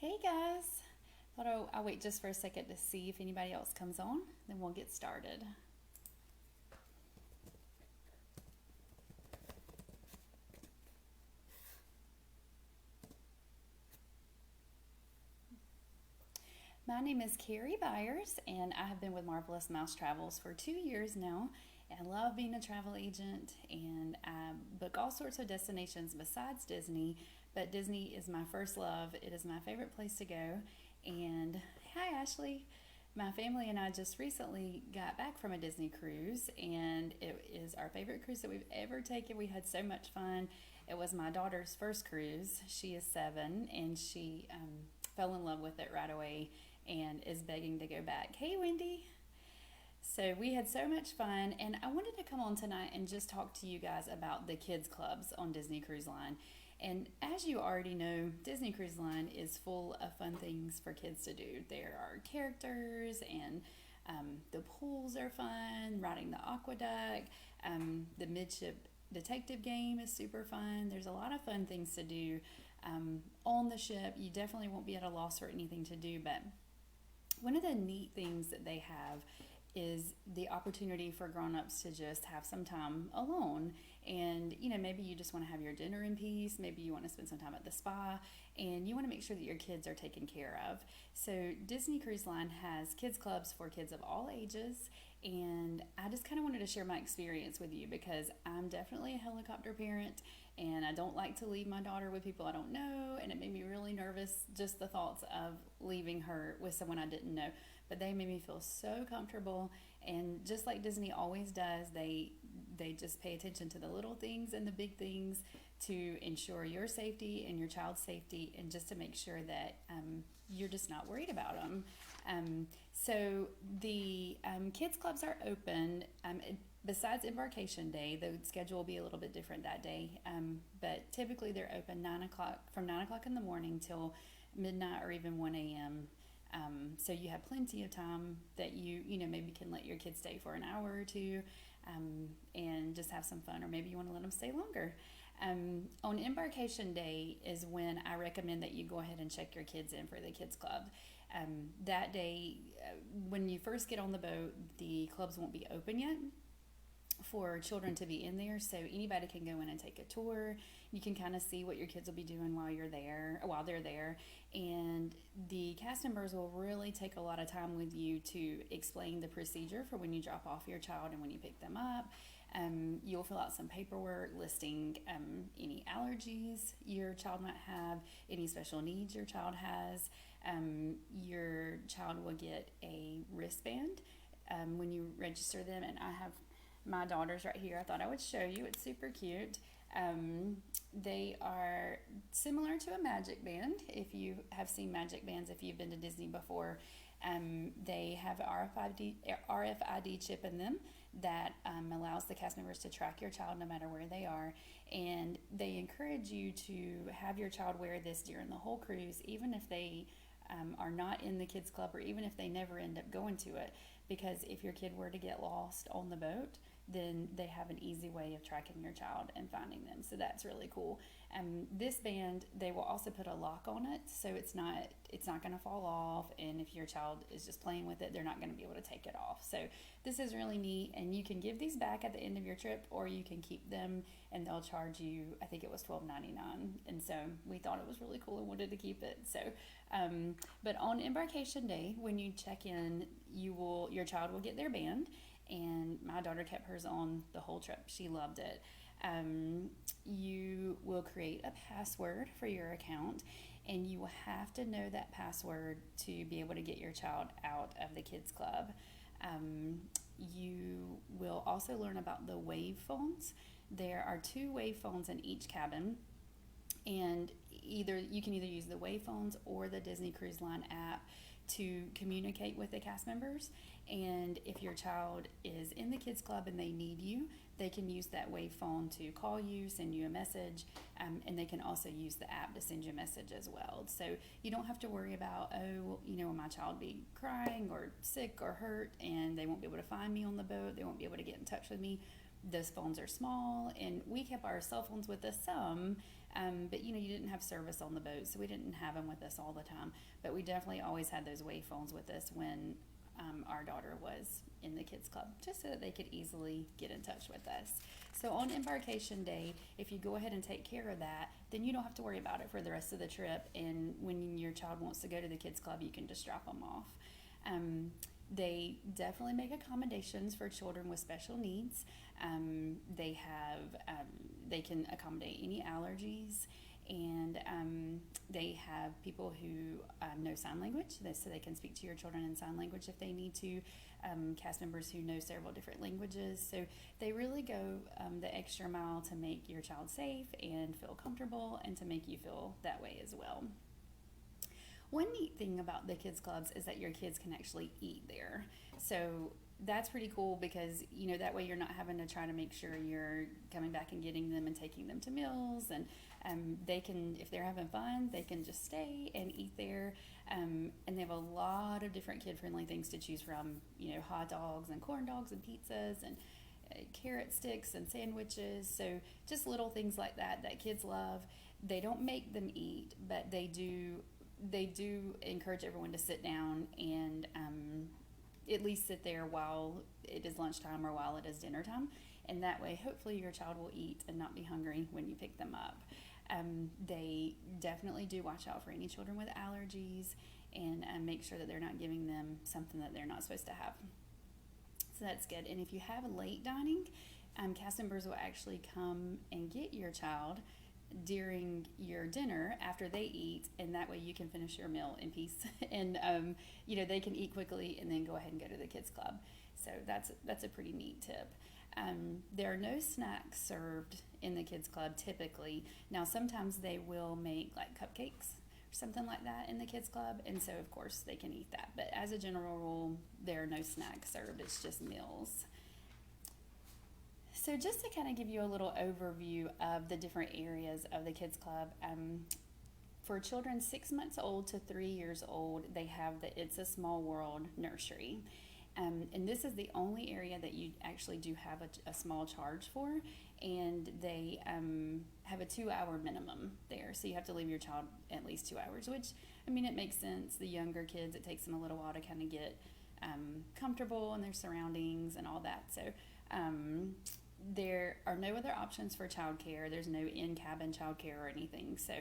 Hey guys, thought I'll wait just for a second to see if anybody else comes on, then we'll get started. My name is Carrie Byers, and I have been with Marvelous Mouse Travels for 2 years now. I love being a travel agent, and I book all sorts of destinations besides Disney, but Disney is my first love. It is my favorite place to go. And hi, Ashley. My family and I just recently got back from a Disney cruise, and it is our favorite cruise that we've ever taken. We had so much fun. It was my daughter's first cruise. She is 7, and she fell in love with it right away and is begging to go back. Hey, Wendy. So we had so much fun, and I wanted to come on tonight and just talk to you guys about the kids clubs on Disney Cruise Line. And as you already know, Disney Cruise Line is full of fun things for kids to do. There are characters, and the pools are fun, riding the aqueduct, the midship detective game is super fun. There's a lot of fun things to do on the ship. You definitely won't be at a loss for anything to do, but one of the neat things that they have is the opportunity for grown-ups to just have some time alone, and maybe you just want to have your dinner in peace, maybe you want to spend some time at the spa, and you want to make sure that your kids are taken care of. So Disney Cruise Line has kids clubs for kids of all ages, and I just kind of wanted to share my experience with you because I'm definitely a helicopter parent, and I don't like to leave my daughter with people I don't know, and it made me really nervous just the thoughts of leaving her with someone I didn't know. But they made me feel so comfortable, and just like Disney always does, they just pay attention to the little things and the big things to ensure your safety and your child's safety, and just to make sure that you're just not worried about them. So the kids clubs are open. Besides embarkation day, the schedule will be a little bit different that day, but typically they're open 9 o'clock, from 9 o'clock in the morning till midnight or even 1 a.m. So you have plenty of time that you maybe can let your kids stay for an hour or two, and just have some fun, or maybe you want to let them stay longer. On embarkation day is when I recommend that you go ahead and check your kids in for the kids club. That day, when you first get on the boat, the clubs won't be open yet for children to be in there, so anybody can go in and take a tour. You can kind of see what your kids will be doing while they're there, and the cast members will really take a lot of time with you to explain the procedure for when you drop off your child and when you pick them up. You'll fill out some paperwork listing any allergies your child might have, any special needs your child has. Your child will get a wristband when you register them, and I have my daughters right here. I thought I would show you. It's super cute. They are similar to a magic band. If you have seen magic bands, if you've been to Disney before, they have RFID chip in them that allows the cast members to track your child no matter where they are. And they encourage you to have your child wear this during the whole cruise, even if they are not in the kids club, or even if they never end up going to it, because if your kid were to get lost on the boat, then they have an easy way of tracking your child and finding them. So that's really cool. This band, they will also put a lock on it, so it's not going to fall off. And if your child is just playing with it, they're not going to be able to take it off. So this is really neat, and you can give these back at the end of your trip, or you can keep them, and they'll charge you. I think it was $12.99, and so we thought it was really cool and wanted to keep it. So, but on embarkation day, when you check in, your child will get their band. And my daughter kept hers on the whole trip. She loved it. You will create a password for your account, and you will have to know that password to be able to get your child out of the kids club. You will also learn about the wave phones. There are 2 wave phones in each cabin, and you can either use the wave phones or the Disney Cruise Line app to communicate with the cast members. And if your child is in the kids club and they need you, they can use that wave phone to call you, send you a message, and they can also use the app to send you a message as well. So you don't have to worry about, will my child be crying or sick or hurt, and they won't be able to find me on the boat, they won't be able to get in touch with me. Those phones are small, and we kept our cell phones with us some, But you didn't have service on the boat, so we didn't have them with us all the time. But we definitely always had those wave phones with us when our daughter was in the kids club, just so that they could easily get in touch with us. So on embarkation day, if you go ahead and take care of that, then you don't have to worry about it for the rest of the trip. And when your child wants to go to the kids club, you can just drop them off. They definitely make accommodations for children with special needs. They can accommodate any allergies, and they have people who know sign language, so they can speak to your children in sign language if they need to. Cast members who know several different languages, so they really go the extra mile to make your child safe and feel comfortable, and to make you feel that way as well. One neat thing about the kids clubs is that your kids can actually eat there. So that's pretty cool, because that way you're not having to try to make sure you're coming back and getting them and taking them to meals, and they can, if they're having fun, they can just stay and eat there. And they have a lot of different kid-friendly things to choose from, hot dogs and corn dogs and pizzas and carrot sticks and sandwiches. So just little things like that kids love. They don't make them eat, but they do encourage everyone to sit down and at least sit there while it is lunchtime or while it is dinner time. And that way, hopefully, your child will eat and not be hungry when you pick them up. They definitely do watch out for any children with allergies, and make sure that they're not giving them something that they're not supposed to have. So that's good. And if you have late dining, cast members will actually come and get your child during your dinner after they eat, and that way you can finish your meal in peace. And they can eat quickly and then go ahead and go to the kids club. So that's a pretty neat tip. There are no snacks served in the kids club typically. Now sometimes they will make like cupcakes or something like that in the kids club, and so of course they can eat that. But as a general rule, there are no snacks served. It's just meals. So just to kind of give you a little overview of the different areas of the kids club, for children 6 months old to 3 years old, they have the It's a Small World nursery. And this is the only area that you actually do have a small charge for, and they have a 2-hour minimum there. So you have to leave your child at least 2 hours, which, it makes sense. The younger kids, it takes them a little while to kind of get comfortable in their surroundings and all that. So there are no other options for childcare. There's no in-cabin childcare or anything. So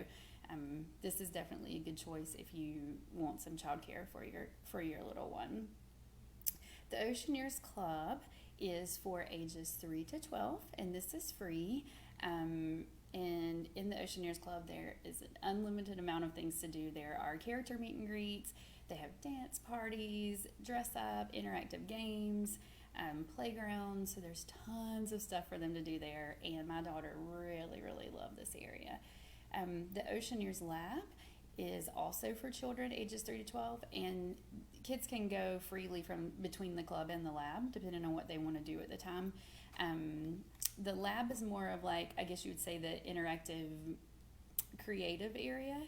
this is definitely a good choice if you want some childcare for your little one. The Oceaneers Club is for ages 3 to 12, and this is free. And in the Oceaneers Club, there is an unlimited amount of things to do. There are character meet and greets. They have dance parties, dress up, interactive games, playgrounds. So there's tons of stuff for them to do there. And my daughter really, really loved this area. The Oceaneers Lab is also for children ages 3 to 12, and kids can go freely from between the club and the lab depending on what they want to do at the time. The lab is more of like, I guess you would say, the interactive creative area.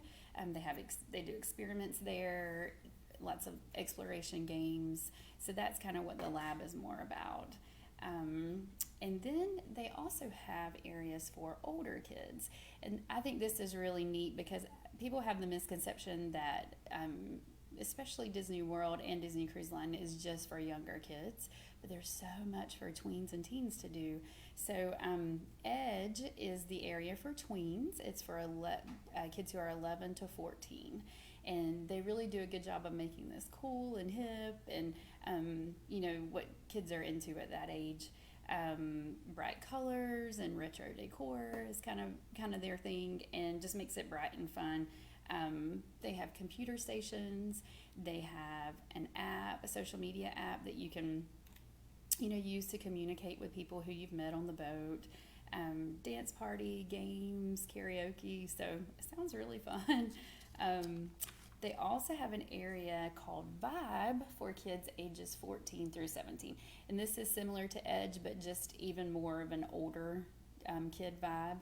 They do experiments there, lots of exploration games, so that's kind of what the lab is more about. And then they also have areas for older kids, and I think this is really neat because people have the misconception that especially Disney World and Disney Cruise Line is just for younger kids, but there's so much for tweens and teens to do. So Edge is the area for tweens. It's for kids who are 11 to 14, and they really do a good job of making this cool and hip and what kids are into at that age. Bright colors and retro decor is kind of their thing, and just makes it bright and fun. They have computer stations. They have an app, a social media app that you can use to communicate with people who you've met on the boat. Dance party, games, karaoke. So it sounds really fun. They also have an area called Vibe for kids ages 14 through 17. And this is similar to Edge, but just even more of an older kid vibe.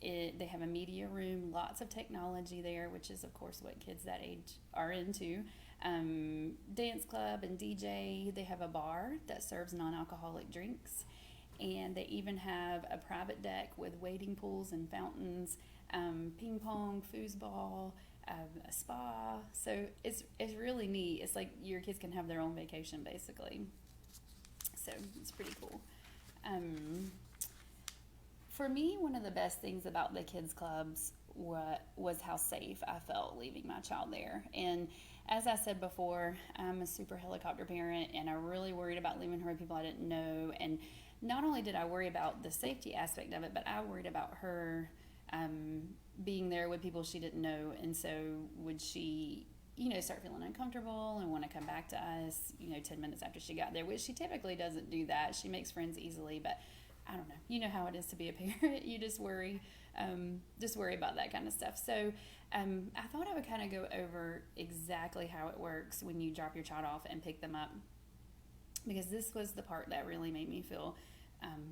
They have a media room, lots of technology there, which is, of course, what kids that age are into. Dance club and DJ. They have a bar that serves non-alcoholic drinks. and they even have a private deck with wading pools and fountains, ping pong, foosball, a spa. So it's really neat. It's like your kids can have their own vacation basically. So it's pretty cool. Um, for me, one of the best things about the kids clubs was how safe I felt leaving my child there. And as I said before, I'm a super helicopter parent, and I really worried about leaving her with people I didn't know. And not only did I worry about the safety aspect of it, but I worried about her um, being there with people she didn't know. And so would she, start feeling uncomfortable and want to come back to us, 10 minutes after she got there, which she typically doesn't do that. She makes friends easily, but I don't know. You know how it is to be a parent. You just worry about that kind of stuff. So I thought I would kind of go over exactly how it works when you drop your child off and pick them up, because this was the part that really made me feel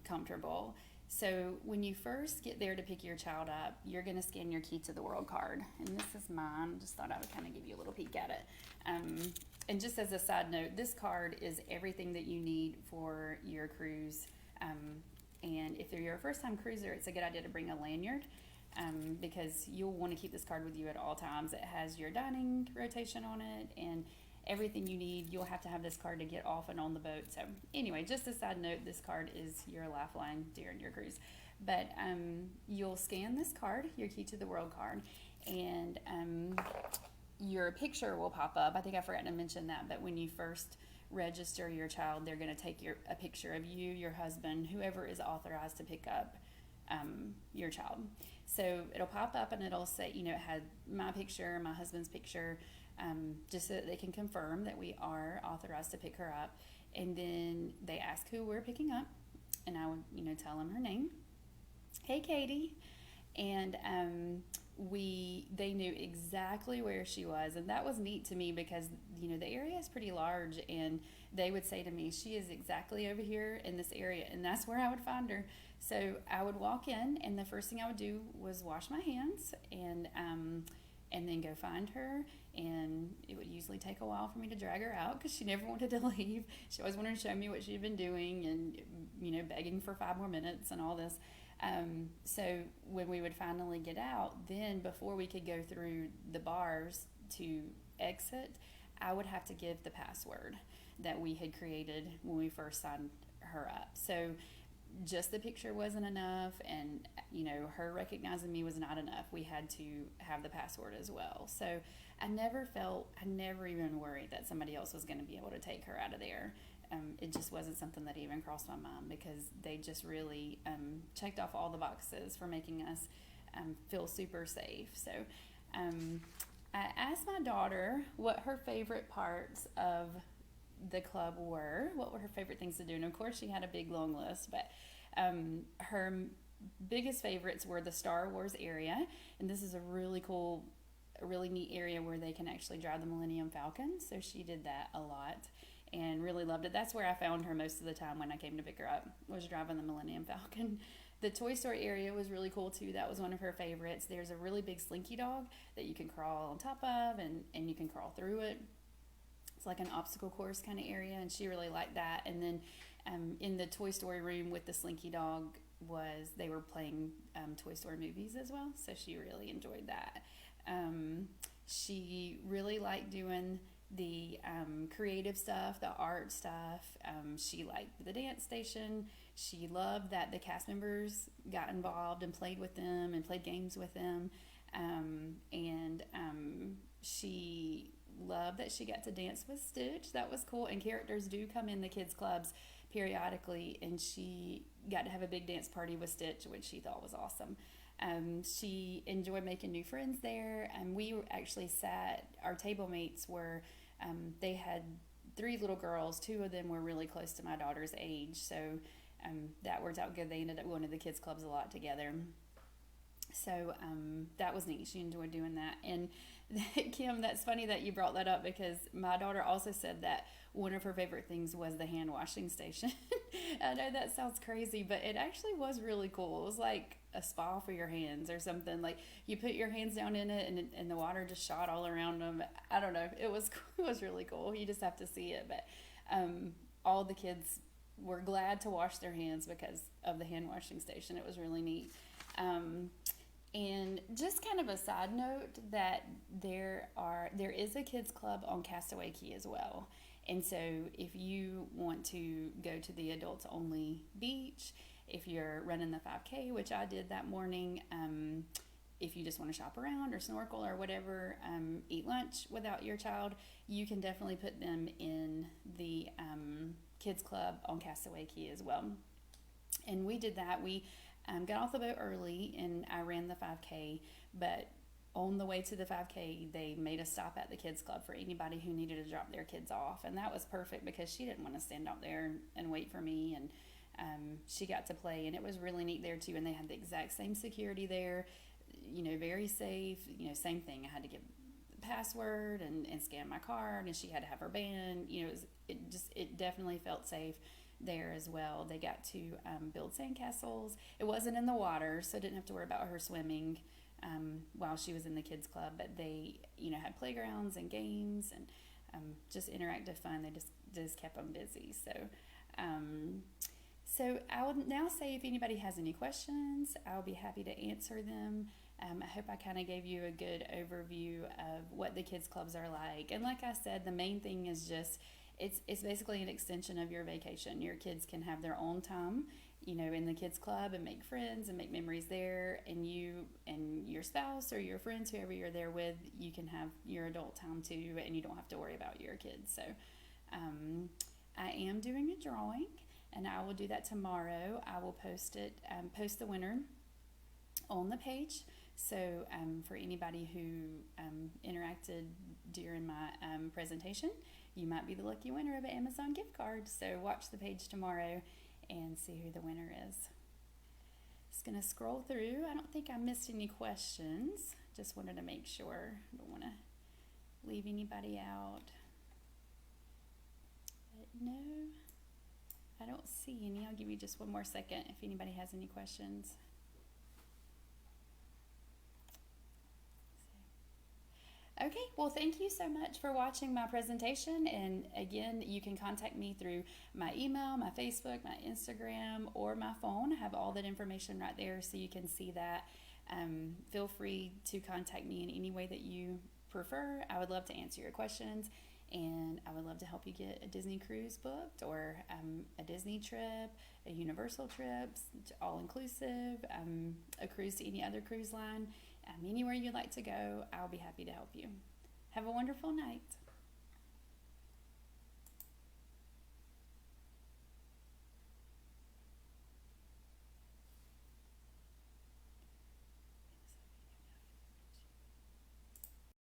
comfortable. So when you first get there to pick your child up, you're going to scan your key to the world card. And this is mine. Just thought I would kind of give you a little peek at it. And just as a side note, this card is everything that you need for your cruise. And if you're a first-time cruiser, it's a good idea to bring a lanyard, because you'll want to keep this card with you at all times. It has your dining rotation on it and everything you need. You'll have to have this card to get off and on the boat. So anyway, just a side note, this card is your lifeline during your cruise. But you'll scan this card, your key to the world card, and your picture will pop up. I think I forgot to mention that, but when you first register your child, they're going to take a picture of you, your husband, whoever is authorized to pick up your child. So it'll pop up and it'll say, it had my picture, my husband's picture, just so that they can confirm that we are authorized to pick her up. And then they ask who we're picking up, and I would, tell them her name. Hey, Katie. And they knew exactly where she was, and that was neat to me because the area is pretty large, and they would say to me, she is exactly over here in this area, and that's where I would find her. So I would walk in, and the first thing I would do was wash my hands and then go find her. And it would usually take a while for me to drag her out because she never wanted to leave. She always wanted to show me what she'd been doing, and begging for 5 more minutes and all this. So when we would finally get out, then before we could go through the bars to exit, I would have to give the password that we had created when we first signed her up. So just the picture wasn't enough, and her recognizing me was not enough. We had to have the password as well. So I never even worried that somebody else was going to be able to take her out of there. It just wasn't something that even crossed my mind, because they just really checked off all the boxes for making us feel super safe. So I asked my daughter what her favorite parts of the club were, what were her favorite things to do, and of course she had a big long list, but her biggest favorites were the Star Wars area, and this is a really cool, a really neat area where they can actually drive the Millennium Falcon, so she did that a lot and really loved it. That's where I found her most of the time when I came to pick her up, was driving the Millennium Falcon. The Toy Story area was really cool too. That was one of her favorites. There's a really big slinky dog that you can crawl on top of, and you can crawl through it. It's like an obstacle course kind of area, and she really liked that. And then in the Toy Story room with the slinky dog they were playing Toy Story movies as well, so she really enjoyed that. She really liked doing the creative stuff, the art stuff. She liked the dance station. She loved that the cast members got involved and played with them and played games with them. She loved that she got to dance with Stitch. That was cool. And characters do come in the kids' clubs periodically, and she got to have a big dance party with Stitch, which she thought was awesome. She enjoyed making new friends there. We actually our table mates were, they had 3 little girls. 2 of them were really close to my daughter's age, so that worked out good. They ended up going to the kids' clubs a lot together. So that was neat. She enjoyed doing that. And Kim, that's funny that you brought that up, because my daughter also said that one of her favorite things was the hand washing station. I know that sounds crazy, but it actually was really cool. It was like a spa for your hands or something. Like you put your hands down in it, and the water just shot all around them. I don't know. It was really cool. You just have to see it. But all the kids were glad to wash their hands because of the hand washing station. It was really neat. Um, and just kind of a side note that there is a kids club on Castaway Key as well. And so if you want to go to the adults only beach, if you're running the 5K, which I did that morning, if you just want to shop around or snorkel or whatever, eat lunch without your child, you can definitely put them in the kids club on Castaway Key as well. And we did that. We got off the boat early and I ran the 5K, but on the way to the 5K, they made a stop at the kids club for anybody who needed to drop their kids off. And that was perfect because she didn't want to stand out there and wait for me. And she got to play, and it was really neat there too. And they had the exact same security there, very safe. Same thing. I had to give the password and scan my card, and she had to have her band. It definitely felt safe there as well. They got to build sandcastles. It wasn't in the water, so I didn't have to worry about her swimming while she was in the kids club. But they, had playgrounds and games and just interactive fun. They just kept them busy. So I will now say if anybody has any questions, I'll be happy to answer them. I hope I kind of gave you a good overview of what the kids clubs are like. And like I said, the main thing is just it's basically an extension of your vacation. Your kids can have their own time, in the kids club and make friends and make memories there. And you and your spouse or your friends, whoever you're there with, you can have your adult time too, and you don't have to worry about your kids. So I am doing a drawing, and I will do that tomorrow. I will post the winner on the page. So for anybody who interacted during my presentation, you might be the lucky winner of an Amazon gift card. So watch the page tomorrow and see who the winner is. Just going to scroll through. I don't think I missed any questions. Just wanted to make sure. I don't want to leave anybody out. But no, I don't see any. I'll give you just one more second if anybody has any questions. Okay, well, thank you so much for watching my presentation. And again, you can contact me through my email, my Facebook, my Instagram, or my phone. I have all that information right there so you can see that. Feel free to contact me in any way that you prefer. I would love to answer your questions, and I would love to help you get a Disney cruise booked, or a Disney trip, a Universal trip, all-inclusive, a cruise to any other cruise line. Anywhere you'd like to go, I'll be happy to help you. Have a wonderful night.